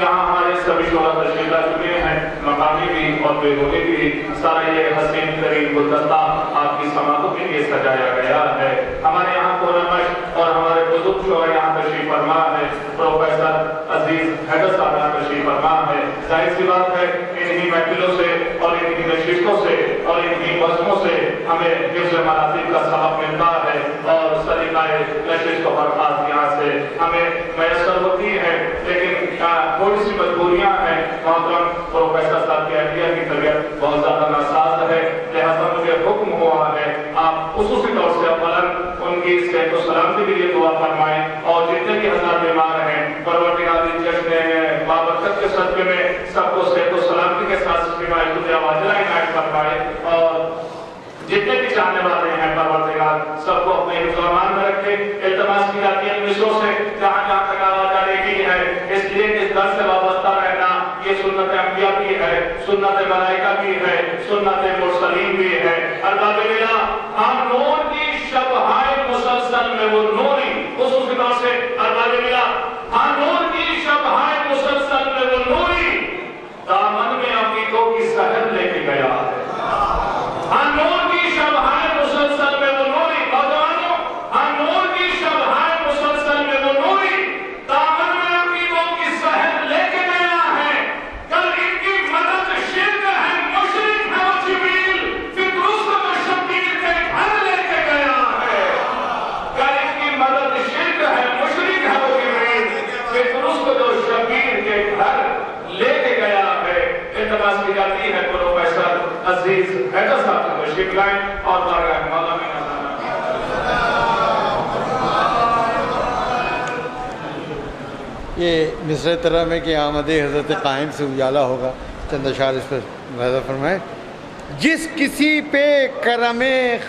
یہاں ہمارے سبھی شعراء تشریف لا چکے ہیں، مقامی بھی اور بیرونی بھی۔ سارا یہ حسین ترین گلدستہ آپ کی سماعتوں کے لیے سجایا گیا ہے۔ ہمارے یہاں پورنمش اور ہمارے بزرگ شعراء یہاں تشریف فرما ہے، پروفیسر عزیز حیدر صاحب یہاں تشریف فرما ہے۔ ظاہر سی بات ہے انہی محفلوں سے اور انہی نشستوں سے اور انہی بزموں سے ہمیں حفظ مراتب کا سبق ملتا ہے، اور سلیقہ نشست و برخاست یہاں سے ہمیں میسر ہوتی ہے، لیکن تھوڑی سی مجبوریاں ہیں۔ محترم پروفیسر صاحب کی اہلیہ کی طبیعت بہت زیادہ ناساز ہے، لہذا مجھے حکم ہوا ہے آپ خصوصی طور سے اولاً ان کی صحت و سلامتی کے لیے دعا فرمائیں، اور جتنے بھی حضرات بیمار ہیں پروردگار جشن بابرکت کے صدقے میں سب کو صحت و سلامتی کے ساتھ شفائے عاجلہ عنایت فرمائے، اور جتنے بھی چاہنے والے ہیں پروردگار سب کو اپنے حفظ و امان میں رکھے۔ التماس کی جاتی ہے مصروں سے جہاں جہاں تک آواز آنے کی ہے، اس لیے اس در سے وابستہ رہنا یہ سنت انبیاء بھی ہے، سنت ملائکہ بھی ہے، سنت مرسلین بھی ہے۔ ارباب ملا ہم نور کی شبہائے مسلسل میں وہ نوری، خصوصی طور سے ارباب ملا ہم نور کی شبہائے مسلسل میں وہ نوری دامن میں عقیدوں کی سحر لے کے گیا ہے۔ ہم نور کی شبہائے مسلسل میں وہ نوری، نوجوانوں ہم نور کی شبہائے مسلسل میں وہ نوری دامن میں عقیدوں کی سحر لے کے گیا ہے۔ کل ان کی مدد شرک ہے، مشرک ہے وہ جبریل، فکر اس کو شبیر کے گھر لے کے گیا ہے۔ کل ان کی مدد شرک ہے، مشرک ہے وہ جبریل، فکر اس کو شبیر کے گھر لے کے گیا ہے۔ التماس کی جاتی ہے پروفیسر عزیز حیدر صاحب کو تشریف لائیں اور بارگاہ مولا میں یہ مصرع ترنم کی آمد حضرت قائم سے اجالا ہوگا، چند اشعار اس پر ملاحظہ فرمائیں۔ جس کسی پہ کرم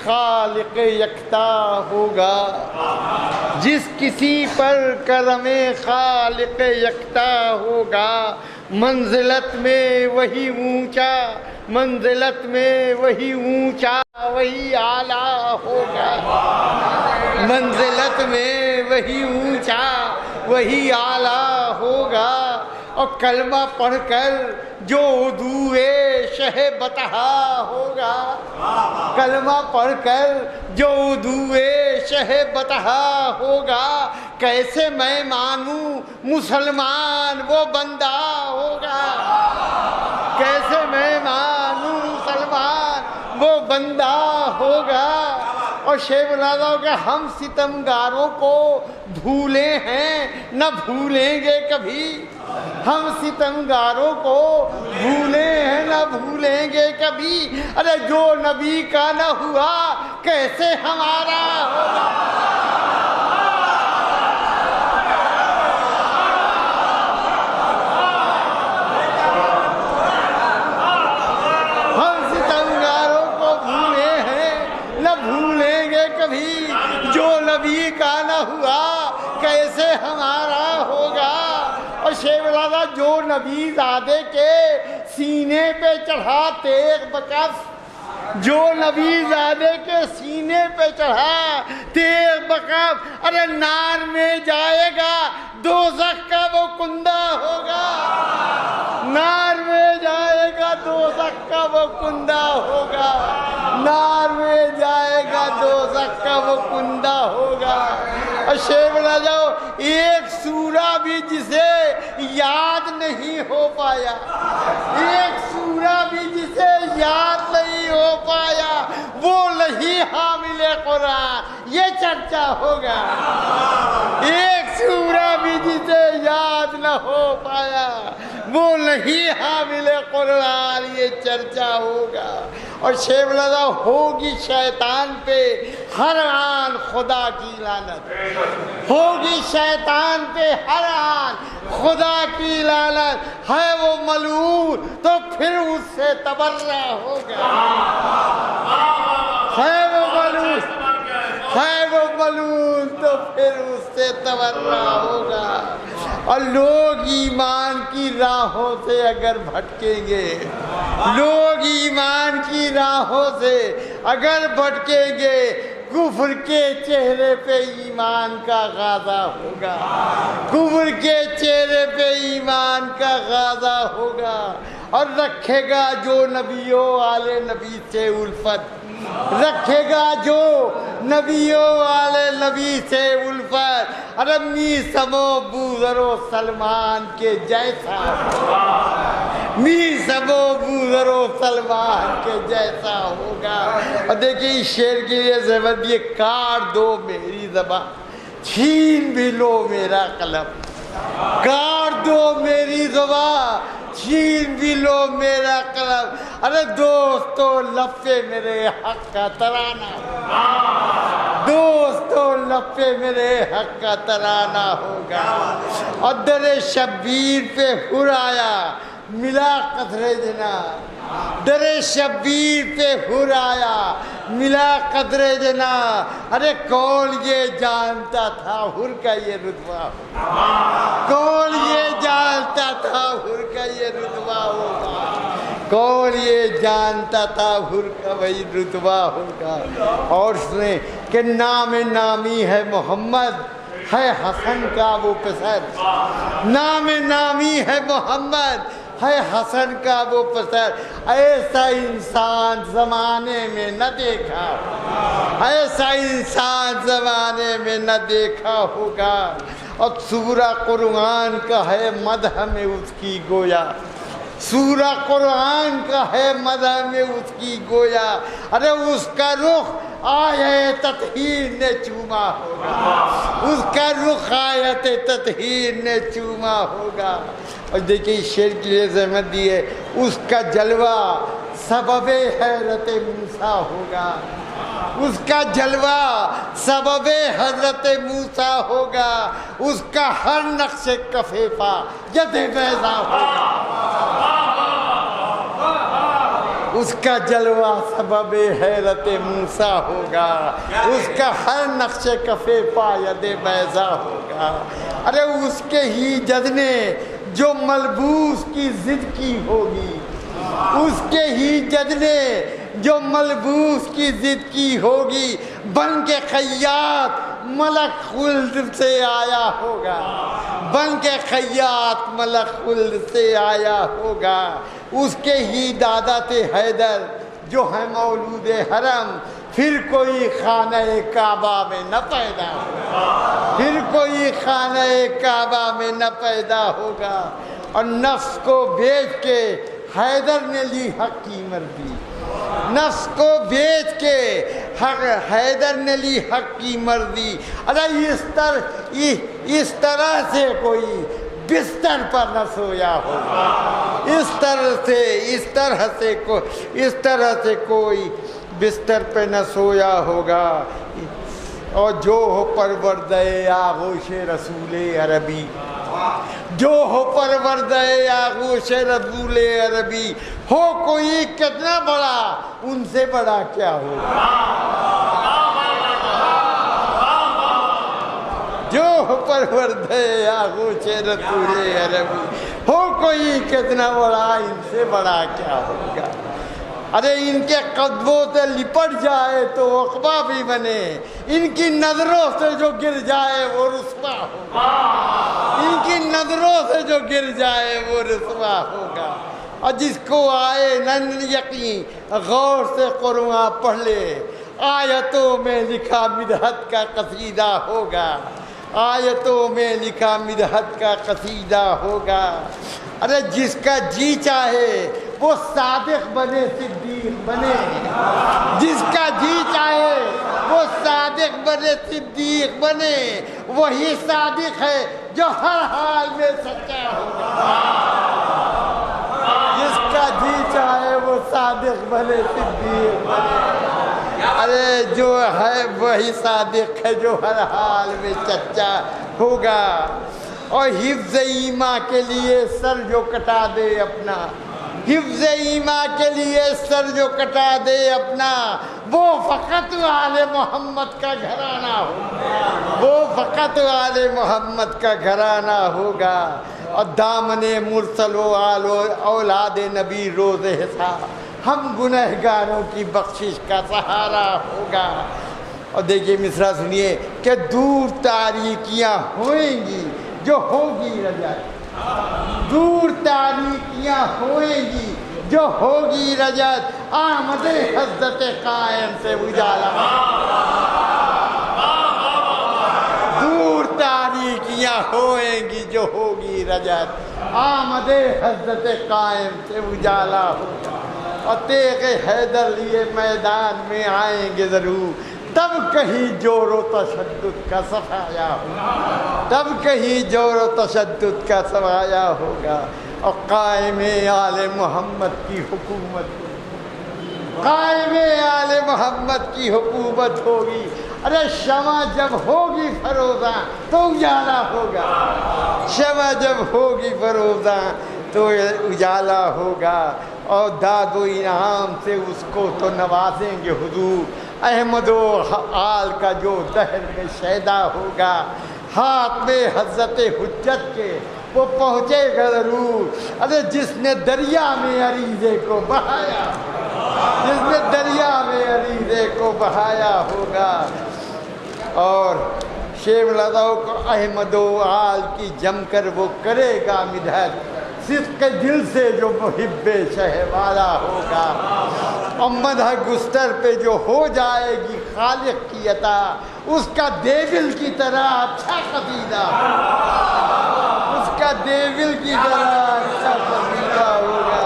خالق یکتا ہوگا، جس کسی پر کرم خالق یکتا ہوگا، منزلت میں وہی اونچا، منزلت میں وہی اونچا وہی اعلیٰ ہوگا، منزلت میں وہی اونچا وہی اعلیٰ ہوگا۔ اور کلمہ پڑھ کر جو عدوے شہ بطحا ہوگا، کلمہ پڑھ کر جو عدوے شہ بطحا ہوگا، کیسے میں مانوں مسلمان وہ بندہ ہوگا، کیسے میں مانوں مسلمان وہ بندہ ہوگا۔ اور شیخ بلادہ کہ ہم ستمگاروں کو بھولے ہیں نہ بھولیں گے کبھی، ہم ستمگاروں کو بھولے ہیں نہ بھولیں گے کبھی۔ ارے جو نبی کا نہ ہوا کیسے ہمارا ہوگا، ہم ستمگاروں کو بھولے ہیں نہ بھولیں گے کبھی، جو نبی کا نہ ہوا کیسے ہمارا ہوگا۔ اور شیخ بلادہ جو نبی زادے کے سینے پہ چڑھا تیغ بکف، جو نبی زادے کے سینے پہ چڑھا تیغ بکف، ارے نار میں جائے گا دوزخ کا وہ کندہ ہوگا، نار میں جائے گا دوزخ کا وہ کندہ ہوگا، نار میں جائے گا دوزخ کا وہ کندہ ہوگا۔ اور شیخ بنا جاؤ ایک سورہ بھی جسے یاد نہیں ہو پایا، ایک سورہ بھی جسے یاد نہیں ہو پایا، وہ نہیں حامل قرآن یہ چرچا ہوگا۔ ایک سورہ بھی جسے یاد نہ ہو پایا وہ نہیں حامل قرآن یہ چرچا ہوگا۔ اور شیخ بلادہ ہوگی شیطان پہ ہر آن خدا کی لعنت، ہوگی شیطان پہ ہر آن خدا کی لعنت، ہے وہ ملعون تو پھر اس سے تبرہ ہوگا، ہے وہ ملعون، ہے وہ ملعون تو پھر اس سے تبرہ ہوگا۔ اور لوگ ایمان کی راہوں سے اگر بھٹکیں گے، لوگ ایمان کی راہوں سے اگر بھٹکیں گے کفر کے چہرے پہ ایمان کا غازہ ہوگا، کفر کے چہرے پہ ایمان کا غازہ ہوگا، اور رکھے گا جو نبیوں والے نبی سے الفت، رکھے گا جو نبیوں والے نبی سے الفت، ارے می سمو بوذر و سلمان کے جیسا، می سمو بوذر و سلمان کے جیسا ہوگا۔ اور دیکھیں اس شعر کے لیے زبر یہ کاٹ دو میری زبان، چھین بھی لو میرا قلم، کاٹ دو میری زبان، چھین بھی لو میرا قلم، ارے دوستو لب پہ میرے حق کا ترانہ، دوستو لب پہ میرے حق کا ترانہ ہوگا۔ اور در شبیر پہ حر آیا ملا قطرے جنا، در شبیر پہ حر آیا ملا قدرے جنا، ارے کون یہ جانتا تھا حر کا یہ رتبہ ہوگا، کون یہ جانتا تھا حر کا یہ رتبہ ہوگا، کون یہ جانتا تھا حر کا وہی رتبہ ہوگا۔ اور سنیں کہ نام نامی ہے محمد، ہے حسن کا وہ پسر، نام نامی ہے محمد، ہے حسن کا وہ پسر، ایسا انسان زمانے میں نہ دیکھا، ایسا انسان زمانے میں نہ دیکھا ہوگا۔ اور سورہ قرآن کا ہے مدح میں اس کی گویا، سورہ قرآن کا ہے مدح میں اس کی گویا، ارے اس کا رخ آیت تطہیر نے چوما ہوگا، اس کا رخ آیت تطہیر نے چوما ہوگا۔ اور دیکھیں شعر کے لیے زحمت دی ہے، اس کا جلوہ سبب حیرت موسیٰ ہوگا، اس کا جلوہ سبب حضرت موسیٰ ہوگا، اس کا ہر نقش کفے پا ید بیضا ہوگا، اس کا جلوہ سبب حیرت موسیٰ ہوگا، اس کا ہر نقش کفے پا ید بیضا ہوگا۔ ارے اس کے ہی جد نے جو ملبوس کی ضد کی ہوگی، اس کے ہی جد نے جو ملبوس کی ضد کی ہوگی، بن کے خیاط ملک خلد سے آیا ہوگا، بن کے خیاط ملک خلد سے آیا ہوگا۔ اس کے ہی دادا تھے حیدر جو ہے مولود حرم، پھر کوئی خانہ کعبہ میں نہ پیدا ہوگا، پھر کوئی خانہ کعبہ میں نہ پیدا ہوگا۔ اور نفس کو بیچ کے حیدر نے لی حق کی مردی، نفس کو بیچ کے حیدر نے لی حق کی مرضی۔ ارے اس طرح سے کوئی بستر پر نہ سویا ہوگا، اس طرح سے کوئی بستر پہ نہ سویا ہوگا۔ اور جو ہو پروردہ آغوش رسول عربی، جو ہو پروردہ آغوش رسول عربی، ہو کوئی کتنا بڑا ان سے بڑا کیا ہوگا، جو ہو پروردہ آغوش رسول عربی، ہو کوئی کتنا بڑا ان سے بڑا کیا ہوگا۔ ارے ان کے قدموں سے لپٹ جائے تو عقبہ بھی بنے، ان کی نظروں سے جو گر جائے وہ رسوا ہوگا، ان کی نظروں سے جو گر جائے وہ رسوا ہوگا۔ اور جس کو آئے نن یقین غور سے قرآن پڑھ لے، آیتوں میں لکھا مدحت کا قصیدہ ہوگا، آیتوں میں لکھا مدحت کا قصیدہ ہوگا۔ ارے جس کا جی چاہے وہ صادق بنے صدیق بنے، جس کا جی چاہے وہ صادق بنے صدیق بنے، وہی صادق ہے جو ہر حال میں سچا ہوگا، جس کا جی چاہے وہ صادق بنے صدیق بنے، ارے جو ہے وہی صادق ہے جو ہر حال میں سچا ہوگا۔ اور حفظ ایمان کے لیے سر جو کٹا دے اپنا، حفظ ایمان کے لیے سر جو کٹا دے اپنا، وہ فقط آل محمد کا گھرانہ ہوگا، وہ فقط آل محمد کا گھرانہ ہوگا۔ اور دامن مرسل و آل و اولاد نبی روز حساب ہم گنہگاروں کی بخشش کا سہارا ہوگا۔ اور دیکھیے مصرع سنیے کہ دور تاریکیاں ہوئیں گی جو ہوگی رجت، دور تاریکیاں ہوئیں گی جو ہوگی رجت، آمد حضرت قائم سے اجالا، دور تاریکیاں ہوئیں گی جو ہوگی رجت، آمد حضرت قائم سے اجالا ہوگا، اور تیغ حیدر لیے میدان میں آئیں گے ضرور، تب کہیں جور و تشدد کا صفایا ہوگا، تب کہیں جور و تشدد کا صفایا ہوگا، اور قائم آل محمد کی حکومت، قائم آل محمد کی حکومت ہوگی۔ ارے شمع جب ہوگی فروزاں تو اجالا ہوگا، شمع جب ہوگی فروزاں تو اجالا ہوگا، اور داد و انعام سے اس کو تو نوازیں گے حضور۔ احمد و آل کا جو دہر میں شیدا ہوگا، ہاتھ میں حضرت حجت کے وہ پہنچے گا ضرور۔ ارے جس نے دریا میں عریضے کو بہایا، جس نے دریا میں عریضے کو بہایا ہوگا، اور شیخ لداؤ کو احمد و آل کی جم کر وہ کرے گا مدحت، صدق دل سے جو محب شہوارا ہوگا، اور مدح گستر پہ جو ہو جائے گی خالق کی عطا، اس کا دیول کی طرح اچھا قصیدہ، اس کا دیول کی طرح اچھا قصیدہ ہوگا،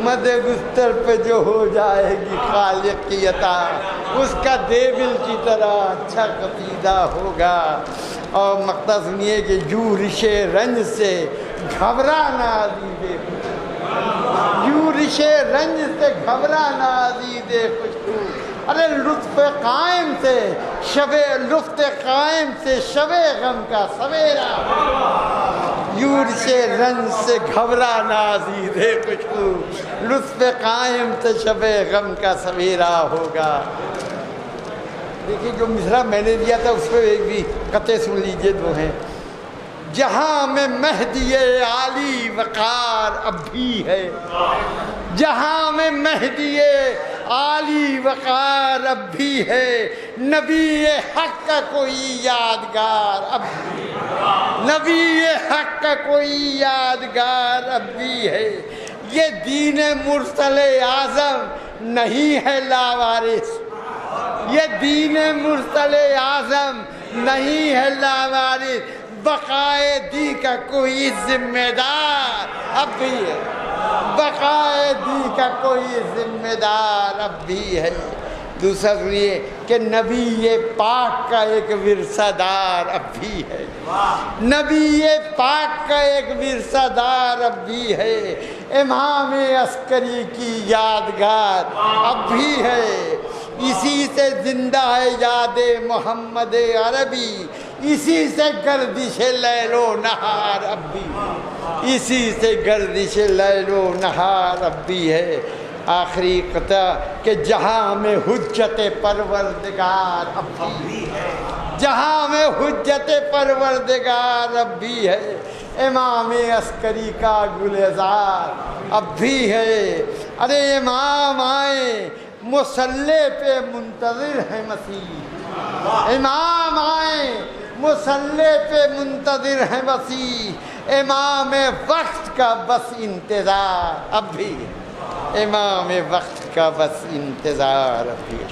مدح گستر پہ جو ہو جائے گی خالق کی عطا، اس کا دیول کی طرح اچھا قصیدہ ہوگا۔ اور مقطع سنیے کہ یورش رنج سے گھبرانا عزیز خوشبو، یورش رنج سے گھبرانا عزیز خوشبو، ارے لطف قائم سے لطف قائم سے شب غم کا سویرا، یورش رنج سے گھبرانا عزیز خوشبو، لطف قائم سے شب غم کا سویرا ہوگا۔ دیکھیے جو مصرع میں نے دیا تھا اس پہ ایک بھی قطعے سن لیجئے، دو ہیں۔ جہاں میں مہدی عالی وقار اب بھی ہے، جہاں میں مہدی عالی وقار اب بھی ہے، نبی حق کا کوئی یادگار اب بھی ہے، نبی حق کا کوئی یادگار اب بھی ہے، یہ دین مرسل اعظم نہیں ہے لاوارث، یہ دین مرسل اعظم نہیں ہے لاوارث، بقائے دی کا کوئی ذمہ دار اب بھی ہے، بقائے دی کا کوئی ذمہ دار اب بھی ہے۔ دوسرا سنیے کہ نبی پاک کا ایک ورثہ دار اب بھی ہے، نبی پاک کا ایک ورثہ دار اب بھی ہے، امام عسکری کی یادگار اب بھی ہے، اسی سے زندہ ہے یاد محمد عربی، اسی سے گردش لیل و نہار اب بھی، اسی سے گردش لیل و نہار اب بھی ہے۔ آخری قطعہ کہ جہاں میں حجت پروردگار اب بھی ہے، جہاں میں حجت پروردگار اب بھی ہے، امام عسکری کا گلزار اب بھی ہے، ارے امام آئے مصلی پہ منتظر ہے مسیح، امام آئے مصلی پہ منتظر ہے مسیح، امام وقت کا بس انتظار اب بھی، امام وقت کا بس انتظار اب بھی۔